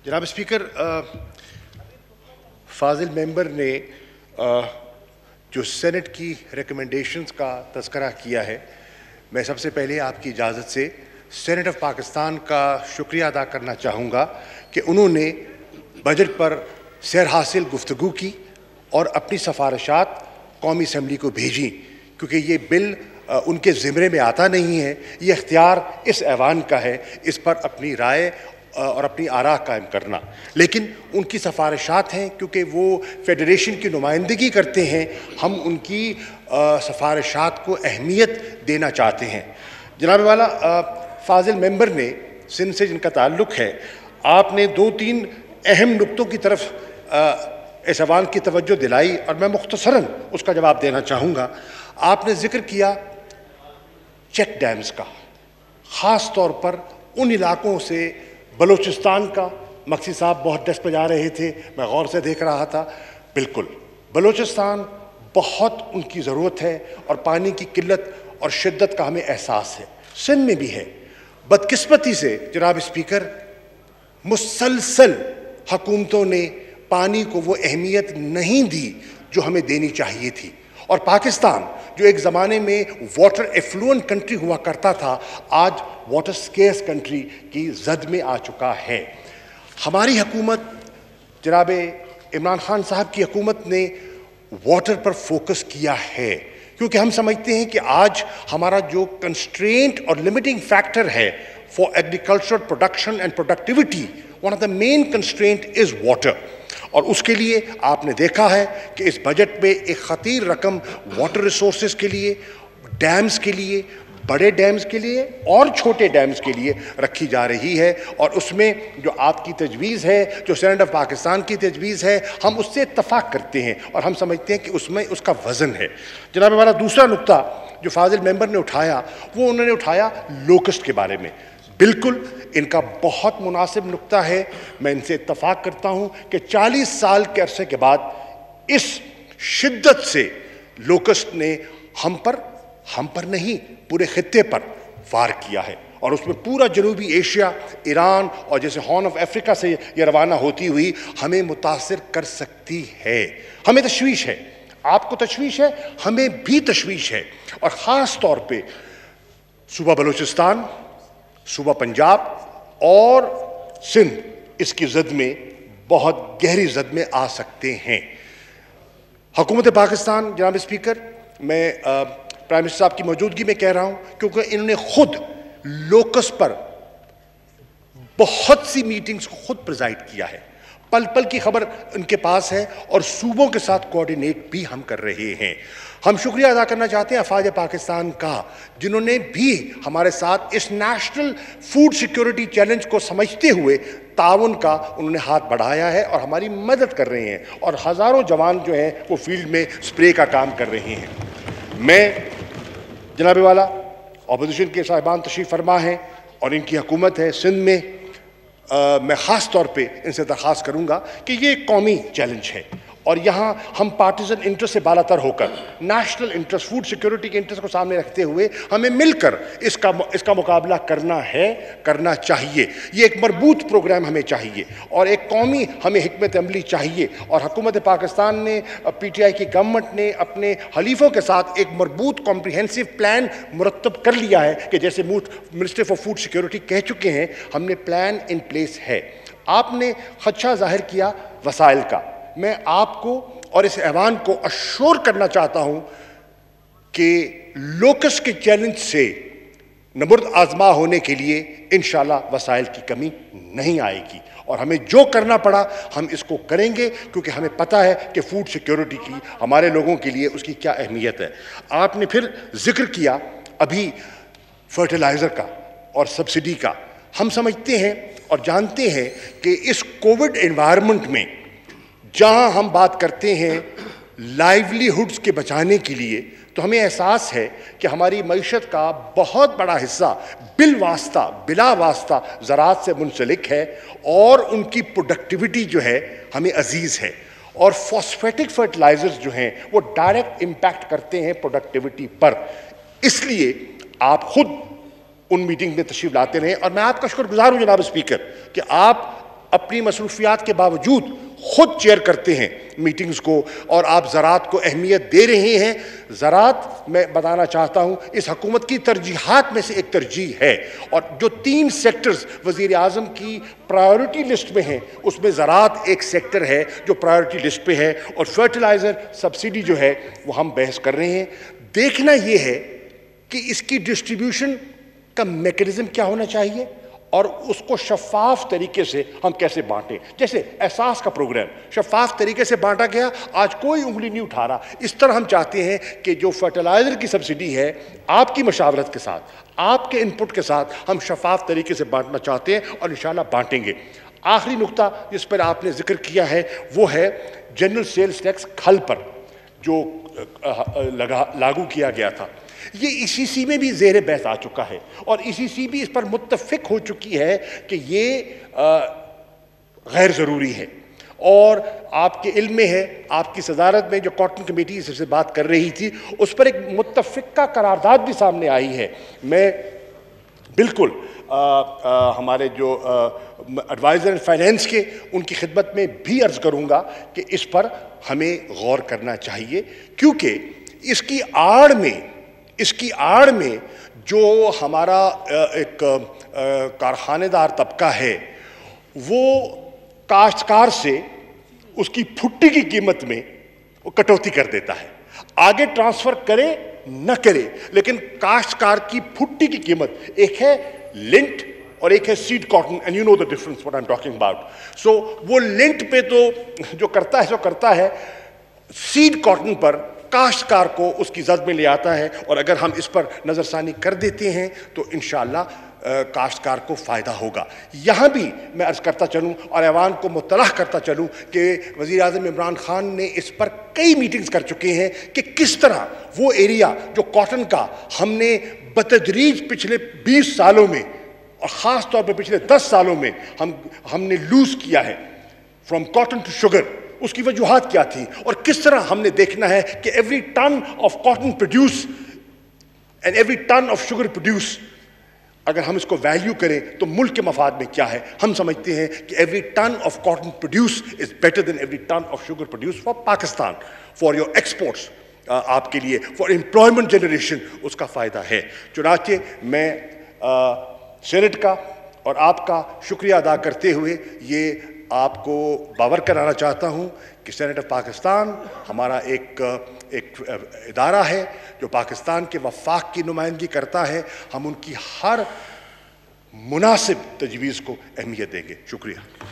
جناب اسپیکر، فاضل ممبر نے جو سینٹ کی ریکمنڈیشنز کا تذکرہ کیا ہے، میں سب سے پہلے آپ کی اجازت سے سینٹ آف پاکستان کا شکریہ ادا کرنا چاہوں گا کہ انہوں نے بجٹ پر سیر حاصل گفتگو کی اور اپنی سفارشات قومی اسمبلی کو بھیجیں، کیونکہ یہ بل ان کے زمرے میں آتا نہیں ہے، یہ اختیار اس ایوان کا ہے اس پر اپنی رائے اور اپنی آراء قائم کرنا، لیکن ان کی سفارشات ہیں کیونکہ وہ فیڈریشن کی نمائندگی کرتے ہیں، ہم ان کی سفارشات کو اہمیت دینا چاہتے ہیں۔ جناب والا، فاضل ممبر نے سندھ سے جن کا تعلق ہے، آپ نے 2-3 اہم نقطوں کی طرف اس ایوان کی توجہ دلائی اور میں مختصراً اس کا جواب دینا چاہوں گا۔ آپ نے ذکر کیا چیک ڈیمز کا، خاص طور پر ان علاقوں سے بلوچستان کا۔ مقصی صاحب بہت ڈسٹ پہ جا رہے تھے، میں غور سے دیکھ رہا تھا۔ بالکل بلوچستان بہت ان کی ضرورت ہے اور پانی کی قلت اور شدت کا ہمیں احساس ہے، سندھ میں بھی ہے۔ بدقسمتی سے جناب اسپیکر، مسلسل حکومتوں نے پانی کو وہ اہمیت نہیں دی جو ہمیں دینی چاہیے تھی، اور پاکستان جو ایک زمانے میں واٹر ایفلوئنٹ کنٹری ہوا کرتا تھا، آج واٹر سکیئرس کنٹری کی زد میں آ چکا ہے۔ ہماری حکومت، جناب عمران خان صاحب کی حکومت نے واٹر پر فوکس کیا ہے، کیونکہ ہم سمجھتے ہیں کہ آج ہمارا جو کنسٹرینٹ اور لمیٹنگ فیکٹر ہے for agriculture production and productivity, one of the main constraint is water, اور اس کے لیے آپ نے دیکھا ہے کہ اس بجٹ میں ایک خطیر رقم واٹر ریسورسز کے لیے، ڈیمز کے لیے، بڑے ڈیمز کے لیے اور چھوٹے ڈیمز کے لیے رکھی جا رہی ہے، اور اس میں جو آپ کی تجویز ہے، جو سینٹ آف پاکستان کی تجویز ہے، ہم اس سے اتفاق کرتے ہیں اور ہم سمجھتے ہیں کہ اس میں اس کا وزن ہے۔ جناب ہمارا دوسرا نقطہ جو فاضل ممبر نے اٹھایا، وہ انہوں نے اٹھایا لوکسٹ کے بارے میں۔ بالکل ان کا بہت مناسب نقطہ ہے، میں ان سے اتفاق کرتا ہوں کہ 40 سال کے عرصے کے بعد اس شدت سے لوکسٹ نے ہم پر نہیں پورے خطے پر وار کیا ہے، اور اس میں پورا جنوبی ایشیا، ایران اور جیسے ہارن آف افریقہ سے یہ روانہ ہوتی ہوئی ہمیں متاثر کر سکتی ہے۔ ہمیں تشویش ہے، آپ کو تشویش ہے، ہمیں بھی تشویش ہے، اور خاص طور پہ صوبہ بلوچستان، صوبہ پنجاب اور سندھ اس کی زد میں، بہت گہری زد میں آ سکتے ہیں۔ حکومت پاکستان، جناب اسپیکر، میں پرائم منسٹر صاحب کی موجودگی میں کہہ رہا ہوں کیونکہ انہوں نے خود لوکس پر بہت سی میٹنگز کو خود پریزائڈ کیا ہے، پل پل کی خبر ان کے پاس ہے، اور صوبوں کے ساتھ کوارڈینیٹ بھی ہم کر رہے ہیں۔ ہم شکریہ ادا کرنا چاہتے ہیں افواج پاکستان کا، جنہوں نے بھی ہمارے ساتھ اس نیشنل فوڈ سیکیورٹی چیلنج کو سمجھتے ہوئے تعاون کا انہوں نے ہاتھ بڑھایا ہے اور ہماری مدد کر رہے ہیں، اور ہزاروں جوان جو ہیں وہ فیلڈ میں سپرے کا کام کر رہے ہیں۔ میں جناب والا، اپوزیشن کے صاحبان تشریف فرما ہیں اور ان کی حکومت ہے سندھ میں، میں خاص طور پہ ان سے درخواست کروں گا کہ یہ ایک قومی چیلنج ہے، اور یہاں ہم پارٹیزن انٹرسٹ سے بالا تر ہو کر نیشنل انٹرسٹ، فوڈ سیکیورٹی کے انٹرسٹ کو سامنے رکھتے ہوئے ہمیں مل کر اس کا مقابلہ کرنا چاہیے۔ یہ ایک مربوط پروگرام ہمیں چاہیے، اور ایک قومی ہمیں حکمت عملی چاہیے، اور حکومت پاکستان نے، پی ٹی آئی کی گورنمنٹ نے اپنے حلیفوں کے ساتھ ایک مربوط کمپریہنسو پلان مرتب کر لیا ہے کہ جیسے منسٹر فار فوڈ سیکیورٹی کہہ چکے ہیں، ہم نے پلان ان پلیس ہے۔ آپ نے خدشہ ظاہر کیا وسائل کا، میں آپ کو اور اس ایوان کو اشور کرنا چاہتا ہوں کہ لوکس کے چیلنج سے نبرد آزما ہونے کے لیے انشاءاللہ وسائل کی کمی نہیں آئے گی، اور ہمیں جو کرنا پڑا ہم اس کو کریں گے، کیونکہ ہمیں پتہ ہے کہ فوڈ سیکیورٹی کی ہمارے لوگوں کے لیے اس کی کیا اہمیت ہے۔ آپ نے پھر ذکر کیا ابھی فرٹیلائزر کا اور سبسڈی کا۔ ہم سمجھتے ہیں اور جانتے ہیں کہ اس کووڈ انوائرمنٹ میں جہاں ہم بات کرتے ہیں لائیولی ہوڈز کے بچانے کے لیے، تو ہمیں احساس ہے کہ ہماری معیشت کا بہت بڑا حصہ بلا واسطہ زراعت سے منسلک ہے، اور ان کی پروڈکٹیوٹی جو ہے ہمیں عزیز ہے، اور فاسفیٹک فرٹیلائزرز جو ہیں وہ ڈائریکٹ امپیکٹ کرتے ہیں پروڈکٹیوٹی پر۔ اس لیے آپ خود ان میٹنگ میں تشریف لاتے رہیں، اور میں آپ کا شکر گزار ہوں جناب اسپیکر کہ آپ اپنی مصروفیات کے باوجود خود چیئر کرتے ہیں میٹنگز کو اور آپ زراعت کو اہمیت دے رہے ہیں. زراعت میں بتانا چاہتا ہوں اس حکومت کی ترجیحات میں سے ایک ترجیح ہے اور جو 3 سیکٹرز وزیر اعظم کی پرائیورٹی لسٹ میں ہیں اس میں زراعت ایک سیکٹر ہے جو پرائیورٹی لسٹ پہ ہے اور فرٹیلائزر سبسڈی جو ہے وہ ہم بحث کر رہے ہیں. دیکھنا یہ ہے کہ اس کی ڈسٹریبیوشن کا میکانزم کیا ہونا چاہیے اور اس کو شفاف طریقے سے ہم کیسے بانٹیں. جیسے احساس کا پروگرام شفاف طریقے سے بانٹا گیا, آج کوئی انگلی نہیں اٹھا رہا. اس طرح ہم چاہتے ہیں کہ جو فرٹیلائزر کی سبسڈی ہے آپ کی مشاورت کے ساتھ, آپ کے انپٹ کے ساتھ ہم شفاف طریقے سے بانٹنا چاہتے ہیں اور انشاءاللہ بانٹیں گے. آخری نقطہ جس پر آپ نے ذکر کیا ہے وہ ہے جنرل سیلز ٹیکس کھل پر جو لاگو کیا گیا تھا. یہ ای سی میں بھی زیر بحث آ چکا ہے اور ای سی بھی اس پر متفق ہو چکی ہے کہ یہ غیر ضروری ہے. اور آپ کے علم میں ہے, آپ کی صدارت میں جو کاٹن کمیٹی سے بات کر رہی تھی اس پر ایک متفقہ قرارداد بھی سامنے آئی ہے. میں بالکل ہمارے جو ایڈوائزر فائنینس کے ان کی خدمت میں بھی عرض کروں گا کہ اس پر ہمیں غور کرنا چاہیے, کیونکہ اس کی آڑ میں جو ہمارا ایک کارخانے دار طبقہ ہے وہ کاشتکار سے اس کی پھٹی کی قیمت میں کٹوتی کر دیتا ہے. آگے ٹرانسفر کرے نہ کرے لیکن کاشتکار کی پھٹی کی قیمت ایک ہے لنٹ اور ایک ہے seed cotton, and you know the difference what I am talking about. So وہ لنٹ پہ تو جو کرتا ہے سیڈ کاٹن پر کاشتکار کو اس کی زد میں لے آتا ہے. اور اگر ہم اس پر نظر ثانی کر دیتے ہیں تو انشاءاللہ کاشتکار کو فائدہ ہوگا. یہاں بھی میں عرض کرتا چلوں اور ایوان کو مطلع کرتا چلوں کہ وزیر اعظم عمران خان نے اس پر کئی میٹنگز کر چکے ہیں کہ کس طرح وہ ایریا جو کاٹن کا ہم نے بتدریج پچھلے 20 سالوں میں اور خاص طور پہ پچھلے 10 سالوں میں ہم نے لوز کیا ہے فرام کاٹن ٹو شوگر, اس کی وجوہات کیا تھی اور کس طرح ہم نے دیکھنا ہے کہ every ton of cotton produce and every ton of sugar produce, اگر ہم اس کو ویلیو کریں تو ملک کے مفاد میں کیا ہے. ہم سمجھتے ہیں کہ every ton of cotton produce is better than every ton of sugar produce for Pakistan, for your exports, آپ کے لیے فار امپلائمنٹ جنریشن اس کا فائدہ ہے. چنانچہ میں سینٹ کا اور آپ کا شکریہ ادا کرتے ہوئے یہ آپ کو باور کرانا چاہتا ہوں کہ سینٹ آف پاکستان ہمارا ایک ادارہ ہے جو پاکستان کے وفاق کی نمائندگی کرتا ہے. ہم ان کی ہر مناسب تجویز کو اہمیت دیں گے. شکریہ.